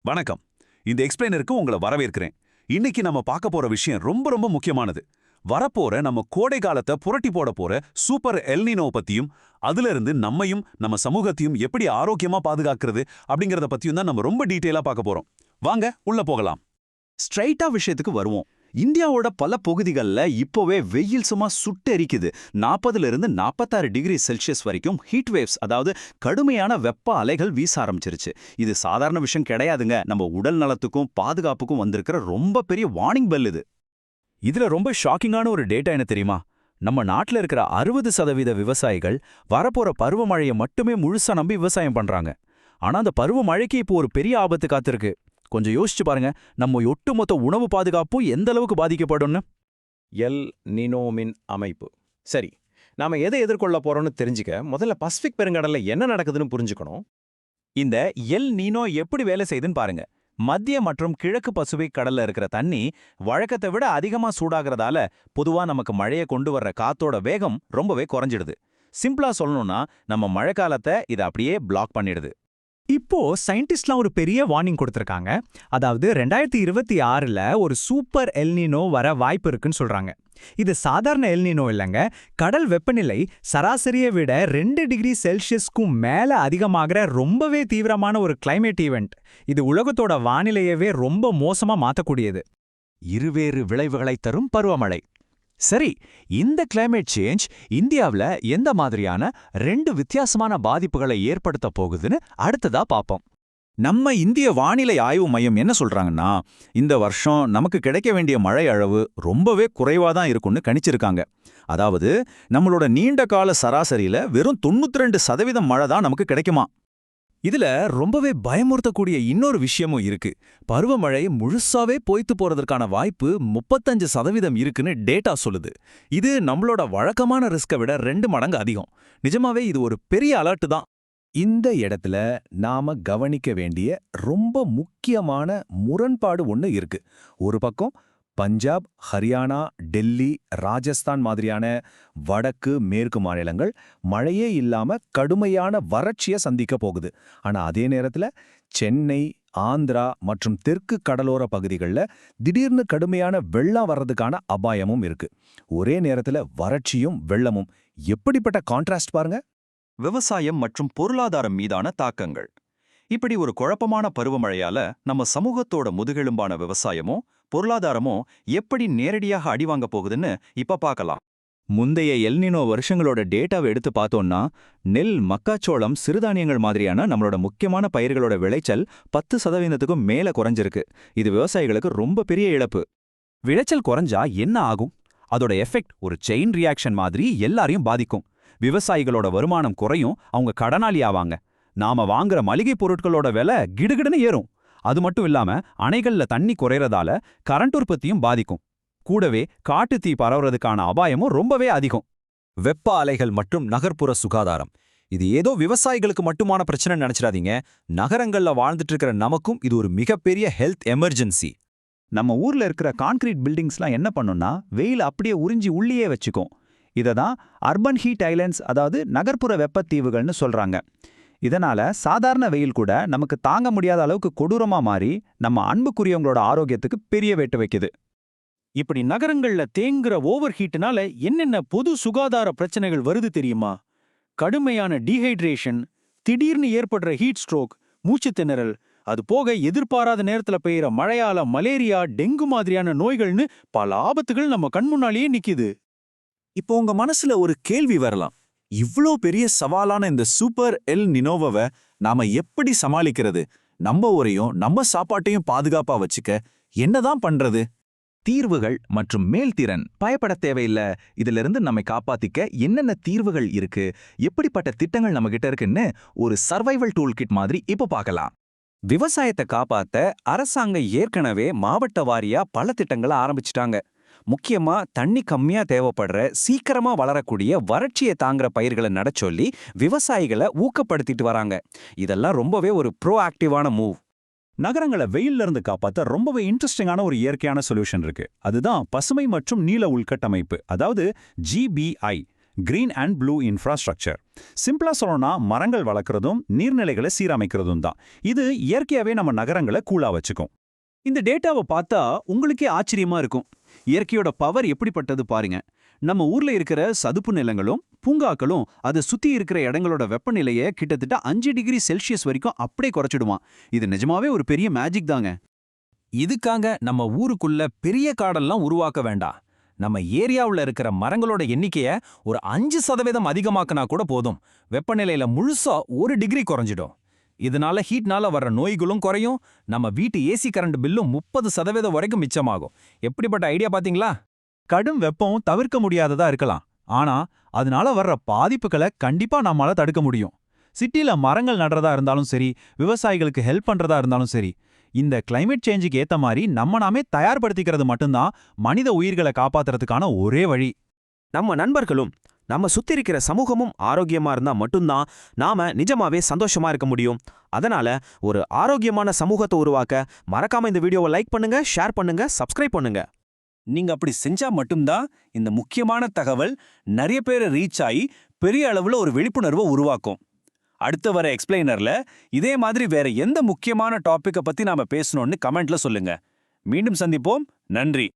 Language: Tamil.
வணக்கம். இந்த எக்ஸ்பிளைனருக்கு உங்களை வரவேற்கிறேன். இன்னைக்கு நம்ம பார்க்க போற விஷயம் ரொம்ப ரொம்ப முக்கியமானது. வரப்போற நம்ம கோடை காலத்தை புரட்டி போட போற சூப்பர் எல்னினோ பத்தியும், அதுல இருந்து நம்மையும் நம்ம சமூகத்தையும் எப்படி ஆரோக்கியமா பாதுகாக்கிறது அப்படிங்கறத பத்தியும் தான் நம்ம ரொம்ப டீட்டெயிலா பார்க்க போறோம். வாங்க உள்ள போகலாம். ஸ்ட்ரைட்டா விஷயத்துக்கு வருவோம். இந்தியாவோட பல பகுதிகளில் இப்போவே வெயில் சும்மா சுட்டெரிக்குது. 40லிருந்து 46 டிகிரி செல்சியஸ் வரைக்கும் ஹீட் வேவ்ஸ், அதாவது கடுமையான வெப்ப அலைகள் வீச ஆரம்பிச்சிருச்சு. இது சாதாரண விஷயம் கிடையாதுங்க. நம்ம உடல் நலத்துக்கும் பாதுகாப்புக்கும் வந்திருக்கிற ரொம்ப பெரிய வார்னிங் பெல் இது. இதுல ரொம்ப ஷாக்கிங்கான ஒரு டேட்டா என்ன தெரியுமா? நம்ம நாட்டுல இருக்கிற 60% விவசாயிகள் வரப்போற பருவமழையை மட்டுமே முழுசா நம்பி விவசாயம் பண்றாங்க. ஆனா அந்த பருவமழைக்கு இப்போ ஒரு பெரிய ஆபத்து காத்திருக்கு. கொஞ்சம் யோசிச்சு பாருங்க, நம்ம ஒட்டுமொத்த உணவு பாதுகாப்பும் எந்த அளவுக்கு பாதிக்கப்படும்னு. எல் நினோமின் அமைப்பு. சரி, நாம எதை எதிர்கொள்ள போறோம்னு தெரிஞ்சுக்க முதல்ல பசிபிக் பெருங்கடல்ல என்ன நடக்குதுன்னு புரிஞ்சுக்கணும். இந்த எல் நீனோ எப்படி வேலை செய்யுதுன்னு பாருங்க. மத்திய மற்றும் கிழக்கு பசிபிக் கடல்ல இருக்கிற தண்ணி வழக்கத்தை விட அதிகமா சூடாகிறதால பொதுவா நமக்கு மழையை கொண்டு வர்ற காத்தோட வேகம் ரொம்பவே குறைஞ்சிடுது. சிம்பிளா சொல்லணும்னா நம்ம மழைக்காலத்தை இதை அப்படியே பிளாக் பண்ணிடுது. இப்போ சயின்டிஸ்ட்லாம் ஒரு பெரிய வார்னிங் கொடுத்திருக்காங்க. அதாவது 2026ல ஒரு சூப்பர் எல்னினோ வர வாய்ப்பு இருக்குன்னு சொல்றாங்க. இது சாதாரண எல்னினோ இல்லைங்க. கடல் வெப்பநிலை சராசரியை விட 2 டிகிரி செல்சியஸ்க்கும் மேல அதிகமாகிற ரொம்பவே தீவிரமான ஒரு கிளைமேட் ஈவெண்ட். இது உலகத்தோட வானிலையவே ரொம்ப மோசமா மாத்தக்கூடியது. இருவேறு விளைவுகளை தரும் பருவமழை. சரி, இந்த கிளைமேட் சேஞ்ச் இந்தியாவில் எந்த மாதிரியான 2 வித்தியாசமான பாதிப்புகளை ஏற்படுத்த போகுதுன்னு அடுத்ததா பார்ப்போம். நம்ம இந்திய வானிலை ஆய்வு மையம் என்ன சொல்றாங்கன்னா, இந்த வருஷம் நமக்கு கிடைக்க வேண்டிய மழை அளவு ரொம்பவே குறைவா தான் இருக்கும்னு கணிச்சிருக்காங்க. அதாவது நம்மளோட நீண்ட கால சராசரியில வெறும் 92% மழை தான் நமக்கு கிடைக்குமா. இதுல ரொம்பவே பயமுறுத்தக்கூடிய இன்னொரு விஷயமும் இருக்கு. பருவமழை முழுசாவே பொய்த்து போறதற்கான வாய்ப்பு 35% இருக்குன்னு டேட்டா சொல்லுது. இது நம்மளோட வழக்கமான ரிஸ்கை விட 2 மடங்கு அதிகம். நிஜமாவே இது ஒரு பெரிய அலர்ட் தான். இந்த இடத்துல நாம கவனிக்க வேண்டிய ரொம்ப முக்கியமான முரண்பாடு ஒன்று இருக்கு. ஒரு பக்கம் பஞ்சாப், ஹரியானா, டெல்லி, ராஜஸ்தான் மாதிரியான வடக்கு மேற்கு மாநிலங்கள் மழையே இல்லாம கடுமையான வறட்சியை சந்திக்க போகுது. ஆனா அதே நேரத்துல சென்னை, ஆந்திரா மற்றும் தெற்கு கடலோர பகுதிகளில் திடீர்னு கடுமையான வெள்ளம் வர்றதுக்கான அபாயமும் இருக்கு. ஒரே நேரத்துல வறட்சியும் வெள்ளமும் எப்படிப்பட்ட கான்ட்ராஸ்ட் பாருங்க. விவசாயம் மற்றும் பொருளாதாரம் மீதான தாக்கங்கள். இப்படி ஒரு குழப்பமான பருவமழையால நம்ம சமூகத்தோட முதுகெலும்பான விவசாயமோ பொருளாதாரமோ எப்படி நேரடியாக அடிவாங்க போகுதுன்னு இப்ப பார்க்கலாம். முந்தைய எல்னினோ வருஷங்களோட டேட்டாவை எடுத்து பார்த்தோம்னா, நெல், மக்காச்சோளம், சிறுதானியங்கள் மாதிரியான நம்மளோட முக்கியமான பயிர்களோட விளைச்சல் 10%க்கும் மேல குறைஞ்சிருக்கு. இது விவசாயிகளுக்கு ரொம்ப பெரிய இழப்பு. விளைச்சல் குறைஞ்சா என்ன ஆகும்? அதோட எஃபெக்ட் ஒரு செயின் ரியாக்ஷன் மாதிரி எல்லாரையும் பாதிக்கும். விவசாயிகளோட வருமானம் குறையும், அவங்க கடனாளி ஆவாங்க. நாம வாங்குற மளிகை பொருட்களோட விலை கிடுகிடுன்னு ஏறும். அது மட்டும் இல்லாம அணைகள்ல தண்ணி குறையறதால கரண்ட் உற்பத்தியும் பாதிக்கும். கூடவே காட்டுத்தீ பரவுறதுக்கான அபாயமும் ரொம்பவே அதிகம். வெப்ப அலைகள் மற்றும் நகர்ப்புற சுகாதாரம். இது ஏதோ விவசாயிகளுக்கு மட்டுமான பிரச்சனை நினைச்சிடாதீங்க. நகரங்கள்ல வாழ்ந்துட்டு இருக்கிற நமக்கும் இது ஒரு மிகப்பெரிய ஹெல்த் எமர்ஜென்சி. நம்ம ஊர்ல இருக்கிற கான்கிரீட் பில்டிங்ஸ்லாம் என்ன பண்ணும்னா வெயில் அப்படியே உறிஞ்சி உள்ளேயே வச்சுக்கும். இதை தான் அர்பன் ஹீட் ஐலண்ட்ஸ், அதாவது நகர்ப்புற வெப்பத்தீவுகள்னு சொல்றாங்க. இதனால சாதாரண வெயில் கூட நமக்கு தாங்க முடியாத அளவுக்கு கொடூரமா மாறி நம்ம அன்புக்குரியவங்களோட ஆரோக்கியத்துக்கு பெரிய வெட்டு வைக்குது. இப்படி நகரங்கள்ல தேங்குற ஓவர் ஹீட்னால என்னென்ன பொது சுகாதார பிரச்சனைகள் வருது தெரியுமா? கடுமையான டீஹைட்ரேஷன், திடீர்னு ஏற்படுற ஹீட் ஸ்ட்ரோக், மூச்சு திணறல், அது போக எதிர்பாராத நேரத்துல பெய்யுற மழையால மலேரியா, டெங்கு மாதிரியான நோய்கள்னு பல ஆபத்துகள் நம்ம கண் முன்னாலேயே நிக்குது. இப்போ உங்க மனசுல ஒரு கேள்வி வரலாம். இவ்ளோ பெரிய சவாலான இந்த சூப்பர் எல் நினோவை நாம எப்படி சமாளிக்கிறது? நம்ம ஊரையும் நம்ம சாப்பாட்டையும் பாதுகாப்பா வச்சுக்க என்னதான் பண்றது? தீர்வுகள் மற்றும் மேல்திறன். பயப்பட தேவையில்லை. இதிலிருந்து நம்மை காப்பாத்திக்க என்னென்ன தீர்வுகள் இருக்கு, எப்படிப்பட்ட திட்டங்கள் நம்ம கிட்ட இருக்குன்னு ஒரு சர்வைவல் டூல் கிட் மாதிரி இப்ப பார்க்கலாம். விவசாயத்தை காப்பாத்த அரசாங்கம் ஏற்கனவே மாவட்ட வாரியா பல திட்டங்களை ஆரம்பிச்சிட்டாங்க. முக்கியமா தண்ணி கம்மியா தேவைப்படுற, சீக்கிரமா வளரக்கூடிய, வறட்சியை தாங்குற பயிர்களை நடச் சொல்லி விவசாயிகளை ஊக்கப்படுத்திட்டு வராங்க. இதெல்லாம் ரொம்பவே ஒரு ப்ரோஆக்டிவான மூவ். நகரங்களை வெயில்ல இருந்து காப்பாத்த ரொம்பவே இன்ட்ரெஸ்டிங்கான ஒரு இயற்கையான சொல்யூஷன் இருக்கு. அதுதான் பசுமை மற்றும் நீல உள்கட்டமைப்பு, அதாவது GBI, green and blue infrastructure. சிம்பிளா சொல்லணும்னா மரங்கள் வளர்க்குறதும் நீர்நிலைகளை சீரமைக்கிறதும் தான். இது இயற்கையாவே நம்ம நகரங்களை கூலா வச்சுக்கும். இந்த டேட்டாவை பார்த்தா உங்களுக்கே ஆச்சரியமா இருக்கும். இயற்கையோட பவர் எப்படிப்பட்டது பாருங்க. நம்ம ஊர்ல இருக்கிற சதுப்பு நிலங்களும் பூங்காக்களும் அதை சுத்தி இருக்கிற இடங்களோட வெப்பநிலையை கிட்டத்தட்ட 5 டிகிரி செல்சியஸ் வரைக்கும் அப்படியே குறைச்சிடுவான். இது நிஜமாவே ஒரு பெரிய மேஜிக் தாங்க. இதுக்காக நம்ம ஊருக்குள்ள பெரிய காடெல்லாம் உருவாக்க வேண்டாம். நம்ம ஏரியாவுல இருக்கிற மரங்களோட எண்ணிக்கைய ஒரு 5% அதிகமாக்குனா கூட போதும். வெப்பநிலையில முழுசா 1 டிகிரி குறைஞ்சிடும். இதனால ஹீட்னால வர்ற நோய்களும் குறையும். நம்ம வீட்டு ஏசி கரண்ட் பில்லும் 30% வரைக்கும் மிச்சமாகும். எப்படிப்பட்ட ஐடியா பாத்தீங்களா? கடும் வெப்பம் தவிர்க்க முடியாததா இருக்கலாம், ஆனா அதனால வர்ற பாதிப்புகளை கண்டிப்பா நம்மால தடுக்க முடியும். சிட்டில மரங்கள் நடுறதா இருந்தாலும் சரி, விவசாயிகளுக்கு ஹெல்ப் பண்றதா இருந்தாலும் சரி, இந்த கிளைமேட் சேஞ்சுக்கு ஏத்த மாதிரி நம்ம நாமே தயார்படுத்திக்கிறது மட்டும்தான் மனித உயிர்களை காப்பாத்துறதுக்கான ஒரே வழி. நம்ம நண்பர்களும் நம்ம சுத்தி இருக்கிற சமூகமும் ஆரோக்கியமா இருந்தா மட்டும்தான் நாம நிஜமாவே சந்தோஷமா இருக்க முடியும். அதனால ஒரு ஆரோக்கியமான சமூகத்தை உருவாக்க மறக்காம இந்த வீடியோவை லைக் பண்ணுங்க, ஷேர் பண்ணுங்க, சப்ஸ்கிரைப் பண்ணுங்க. நீங்க அப்படி செஞ்சா மட்டும்தான் இந்த முக்கியமான தகவல் நிறைய பேரை ரீச் ஆகி பெரிய அளவுல ஒரு விழிப்புணர்வை உருவாக்கும். அடுத்து வர எக்ஸ்பிளைனர்ல இதே மாதிரி வேற எந்த முக்கியமான டாபிக்கை பத்தி நாம பேசணும்னு கமெண்ட்ல சொல்லுங்க. மீண்டும் சந்திப்போம். நன்றி.